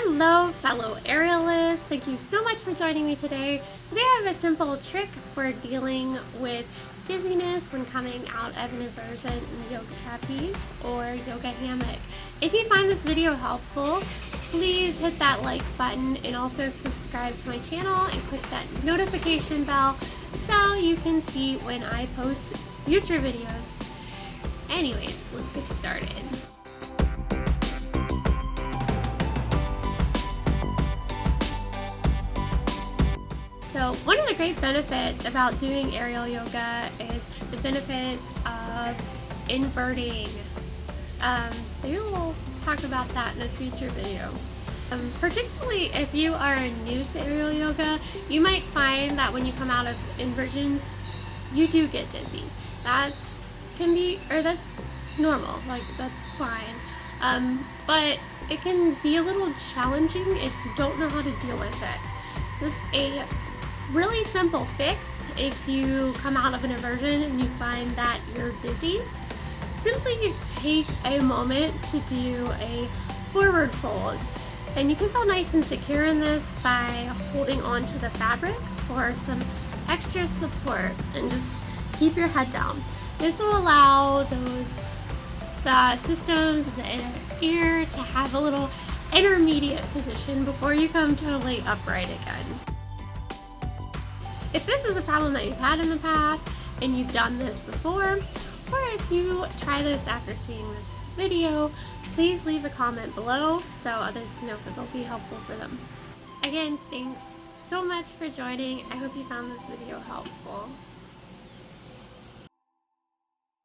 Hello fellow aerialists, thank you so much for joining me today. Today I have a simple trick for dealing with dizziness when coming out of an inversion in yoga trapeze or yoga hammock. If you find this video helpful, please hit that like button and also subscribe to my channel and click that notification bell so you can see when I post future videos. Anyways, let's get started. So one of the great benefits about doing aerial yoga is the benefits of inverting. Maybe we'll talk about that in a future video. Particularly if you are new to aerial yoga, you might find that when you come out of inversions, you do get dizzy. That's normal, like that's fine. But it can be a little challenging if you don't know how to deal with it. This is a really simple fix if you come out of an inversion and you find that you're dizzy. Simply take a moment to do a forward fold. And you can feel nice and secure in this by holding onto the fabric for some extra support and just keep your head down. This will allow the systems in the inner ear to have a little intermediate position before you come totally upright again. If this is a problem that you've had in the past and you've done this before, or if you try this after seeing this video, please leave a comment below so others can know if it'll be helpful for them. Again, thanks so much for joining. I hope you found this video helpful.